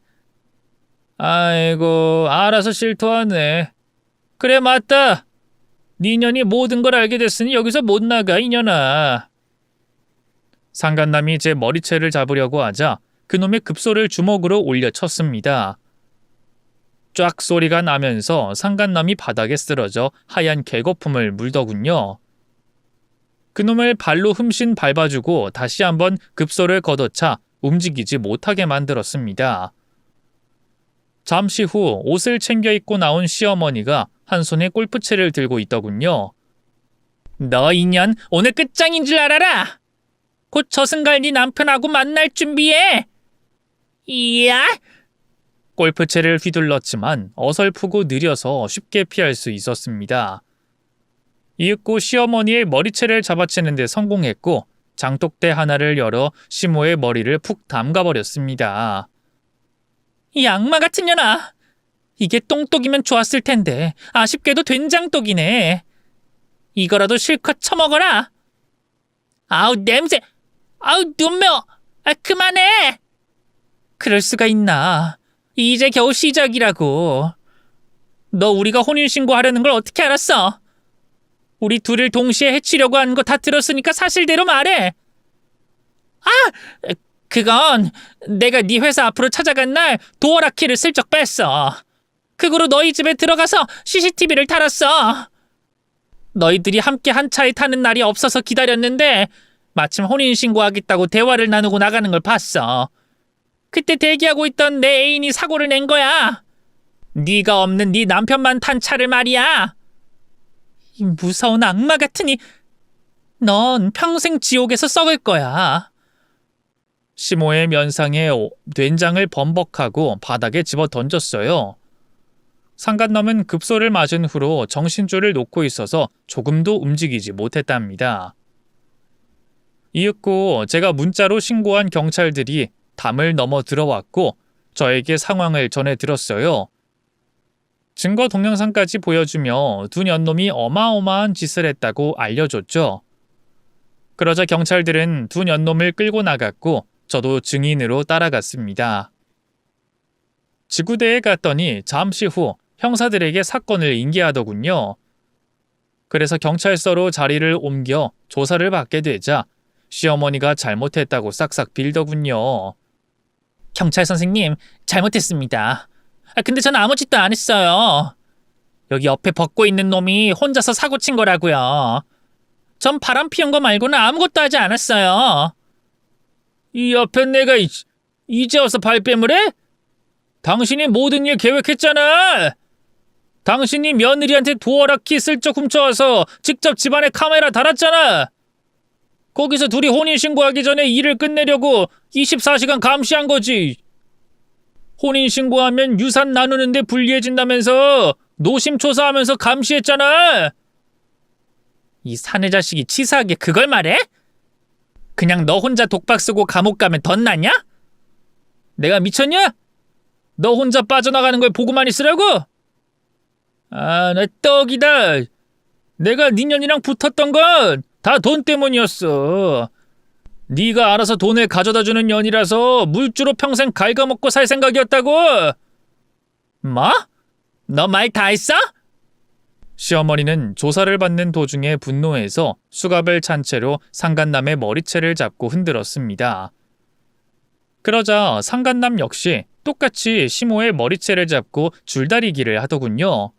아이고, 알아서 실토하네. 그래, 맞다. 니년이 모든 걸 알게 됐으니 여기서 못 나가, 이년아. 상간남이 제 머리채를 잡으려고 하자 그놈의 급소를 주먹으로 올려쳤습니다. 쫙 소리가 나면서 상간남이 바닥에 쓰러져 하얀 개거품을 물더군요. 그놈을 발로 흠씬 밟아주고 다시 한번 급소를 걷어차 움직이지 못하게 만들었습니다. 잠시 후 옷을 챙겨 입고 나온 시어머니가 한 손에 골프채를 들고 있더군요. 너 인연 오늘 끝장인 줄 알아라. 곧 저승갈 네 남편하고 만날 준비해. 이야! 골프채를 휘둘렀지만 어설프고 느려서 쉽게 피할 수 있었습니다. 이윽고 시어머니의 머리채를 잡아채는 데 성공했고 장독대 하나를 열어 시모의 머리를 푹 담가버렸습니다. 이 악마 같은 년아. 이게 똥독이면 좋았을 텐데 아쉽게도 된장독이네. 이거라도 실컷 처먹어라. 아우 냄새. 아우 눈매워. 그만해. 그럴 수가 있나. 이제 겨우 시작이라고. 너 우리가 혼인신고하려는 걸 어떻게 알았어? 우리 둘을 동시에 해치려고 하는 거 다 들었으니까 사실대로 말해. 그건 내가 네 회사 앞으로 찾아간 날 도어락 키를 슬쩍 뺐어. 그거로 너희 집에 들어가서 CCTV를 달았어. 너희들이 함께 한 차에 타는 날이 없어서 기다렸는데 마침 혼인신고하겠다고 대화를 나누고 나가는 걸 봤어. 그때 대기하고 있던 내 애인이 사고를 낸 거야. 네가 없는 네 남편만 탄 차를 말이야. 이 무서운 악마 같으니 넌 평생 지옥에서 썩을 거야. 시모의 면상에 된장을 범벅하고 바닥에 집어 던졌어요. 상간남은 급소를 맞은 후로 정신줄을 놓고 있어서 조금도 움직이지 못했답니다. 이윽고 제가 문자로 신고한 경찰들이 담을 넘어 들어왔고 저에게 상황을 전해 들었어요. 증거 동영상까지 보여주며 두 년놈이 어마어마한 짓을 했다고 알려줬죠. 그러자 경찰들은 두 년놈을 끌고 나갔고 저도 증인으로 따라갔습니다. 지구대에 갔더니 잠시 후 형사들에게 사건을 인계하더군요. 그래서 경찰서로 자리를 옮겨 조사를 받게 되자 시어머니가 잘못했다고 싹싹 빌더군요. 경찰 선생님, 잘못했습니다. 근데 전 아무 짓도 안 했어요. 여기 옆에 벗고 있는 놈이 혼자서 사고 친 거라고요. 전 바람 피운 거 말고는 아무것도 하지 않았어요. 이 옆에 내가 이제 와서 발뺌을 해? 당신이 모든 일 계획했잖아. 당신이 며느리한테 도어락키 슬쩍 훔쳐와서 직접 집안에 카메라 달았잖아. 거기서 둘이 혼인신고하기 전에 일을 끝내려고 24시간 감시한 거지. 혼인신고하면 유산 나누는데 불리해진다면서 노심초사하면서 감시했잖아. 이 사내 자식이 치사하게 그걸 말해? 그냥 너 혼자 독박 쓰고 감옥 가면 덧나냐? 내가 미쳤냐? 너 혼자 빠져나가는 걸 보고만 있으라고? 아, 나 떡이다. 내가 네 년이랑 붙었던 건 다 돈 때문이었어. 네가 알아서 돈을 가져다주는 년이라서 물주로 평생 갉아먹고 살 생각이었다고. 뭐? 너 말 다 했어? 시어머니는 조사를 받는 도중에 분노해서 수갑을 찬 채로 상간남의 머리채를 잡고 흔들었습니다. 그러자 상간남 역시 똑같이 시모의 머리채를 잡고 줄다리기를 하더군요.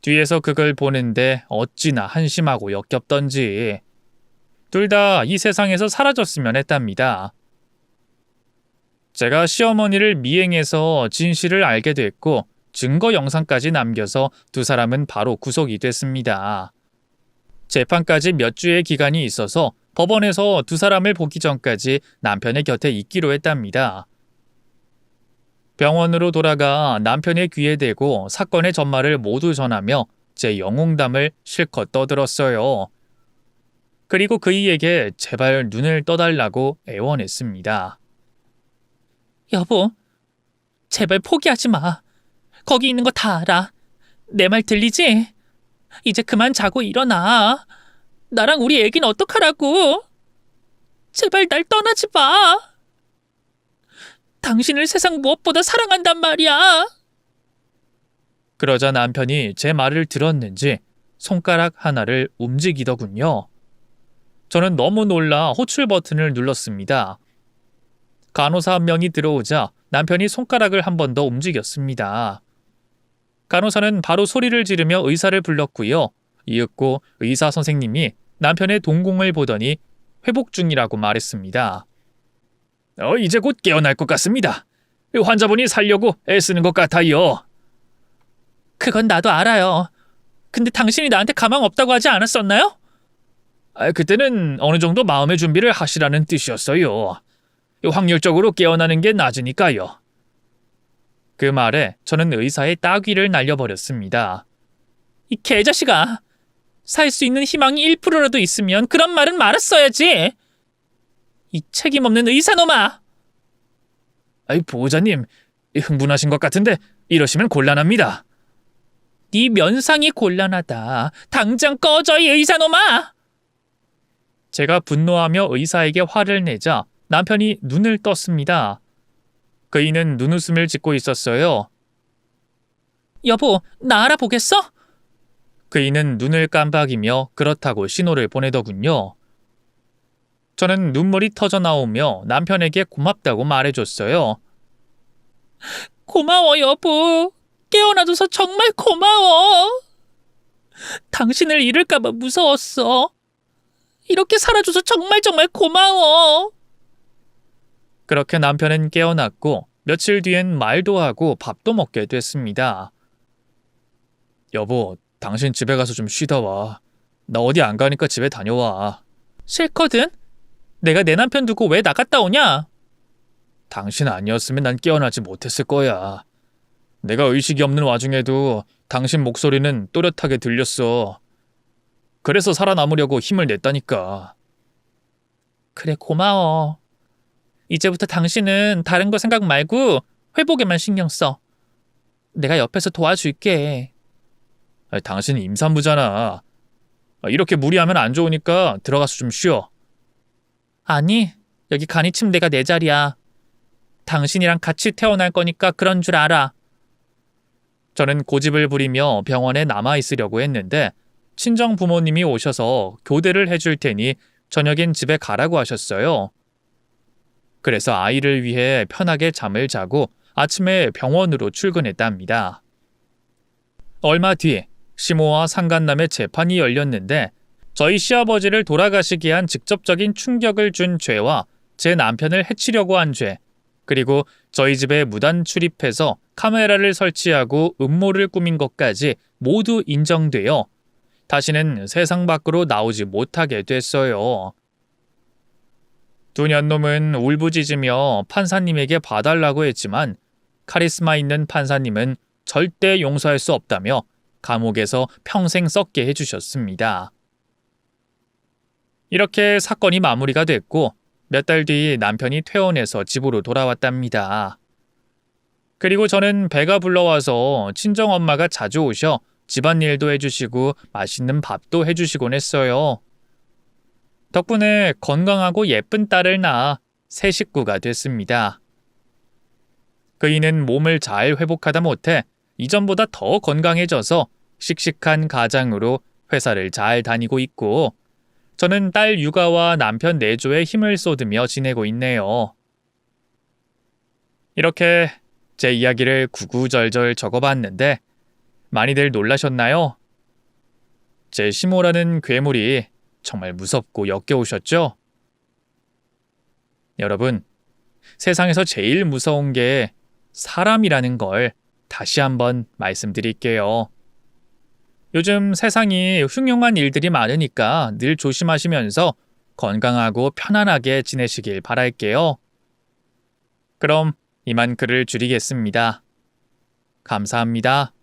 뒤에서 그걸 보는데 어찌나 한심하고 역겹던지 둘 다 이 세상에서 사라졌으면 했답니다. 제가 시어머니를 미행해서 진실을 알게 됐고 증거 영상까지 남겨서 두 사람은 바로 구속이 됐습니다. 재판까지 몇 주의 기간이 있어서 법원에서 두 사람을 보기 전까지 남편의 곁에 있기로 했답니다. 병원으로 돌아가 남편의 귀에 대고 사건의 전말을 모두 전하며 제 영웅담을 실컷 떠들었어요. 그리고 그이에게 제발 눈을 떠달라고 애원했습니다. 여보, 제발 포기하지 마. 거기 있는 거 다 알아. 내 말 들리지? 이제 그만 자고 일어나. 나랑 우리 애기는 어떡하라고? 제발 날 떠나지 마. 당신을 세상 무엇보다 사랑한단 말이야. 그러자 남편이 제 말을 들었는지 손가락 하나를 움직이더군요. 저는 너무 놀라 호출 버튼을 눌렀습니다. 간호사 한 명이 들어오자 남편이 손가락을 한 번 더 움직였습니다. 간호사는 바로 소리를 지르며 의사를 불렀고요. 이윽고 의사 선생님이 남편의 동공을 보더니 회복 중이라고 말했습니다. 이제 곧 깨어날 것 같습니다. 환자분이 살려고 애쓰는 것 같아요. 그건 나도 알아요. 근데 당신이 나한테 가망 없다고 하지 않았었나요? 그때는 어느 정도 마음의 준비를 하시라는 뜻이었어요. 확률적으로 깨어나는 게 낮으니까요. 그 말에 저는 의사의 따귀를 날려버렸습니다. 이 개자식아. 살 수 있는 희망이 1%라도 있으면 그런 말은 말았어야지. 이 책임 없는 의사놈아. 보호자님, 흥분하신 것 같은데 이러시면 곤란합니다. 네 면상이 곤란하다. 당장 꺼져, 이 의사놈아. 제가 분노하며 의사에게 화를 내자 남편이 눈을 떴습니다. 그이는 눈웃음을 짓고 있었어요. 여보, 나 알아보겠어? 그이는 눈을 깜박이며 그렇다고 신호를 보내더군요. 저는 눈물이 터져 나오며 남편에게 고맙다고 말해줬어요. 고마워, 여보. 깨어나줘서 정말 고마워. 당신을 잃을까봐 무서웠어. 이렇게 살아줘서 정말 고마워. 그렇게 남편은 깨어났고 며칠 뒤엔 말도 하고 밥도 먹게 됐습니다. 여보, 당신 집에 가서 좀 쉬다 와. 나 어디 안 가니까 집에 다녀와. 싫거든? 내가 내 남편 두고 왜 나갔다 오냐? 당신 아니었으면 난 깨어나지 못했을 거야. 내가 의식이 없는 와중에도 당신 목소리는 또렷하게 들렸어. 그래서 살아남으려고 힘을 냈다니까. 그래, 고마워. 이제부터 당신은 다른 거 생각 말고 회복에만 신경 써. 내가 옆에서 도와줄게. 당신 임산부잖아. 이렇게 무리하면 안 좋으니까 들어가서 좀 쉬어. 아니, 여기 간이 침대가 내 자리야. 당신이랑 같이 태어날 거니까 그런 줄 알아. 저는 고집을 부리며 병원에 남아 있으려고 했는데 친정 부모님이 오셔서 교대를 해줄 테니 저녁엔 집에 가라고 하셨어요. 그래서 아이를 위해 편하게 잠을 자고 아침에 병원으로 출근했답니다. 얼마 뒤 시모와 상간남의 재판이 열렸는데 저희 시아버지를 돌아가시게 한 직접적인 충격을 준 죄와 제 남편을 해치려고 한 죄, 그리고 저희 집에 무단 출입해서 카메라를 설치하고 음모를 꾸민 것까지 모두 인정되어 다시는 세상 밖으로 나오지 못하게 됐어요. 두 년놈은 울부짖으며 판사님에게 봐달라고 했지만 카리스마 있는 판사님은 절대 용서할 수 없다며 감옥에서 평생 썩게 해주셨습니다. 이렇게 사건이 마무리가 됐고 몇 달 뒤 남편이 퇴원해서 집으로 돌아왔답니다. 그리고 저는 배가 불러와서 친정엄마가 자주 오셔 집안일도 해주시고 맛있는 밥도 해주시곤 했어요. 덕분에 건강하고 예쁜 딸을 낳아 새 식구가 됐습니다. 그이는 몸을 잘 회복하다 못해 이전보다 더 건강해져서 씩씩한 가장으로 회사를 잘 다니고 있고 저는 딸 육아와 남편 내조에 힘을 쏟으며 지내고 있네요. 이렇게 제 이야기를 구구절절 적어봤는데 많이들 놀라셨나요? 제 시모라는 괴물이 정말 무섭고 역겨우셨죠? 여러분, 세상에서 제일 무서운 게 사람이라는 걸 다시 한번 말씀드릴게요. 요즘 세상이 흉흉한 일들이 많으니까 늘 조심하시면서 건강하고 편안하게 지내시길 바랄게요. 그럼 이만 글을 줄이겠습니다. 감사합니다.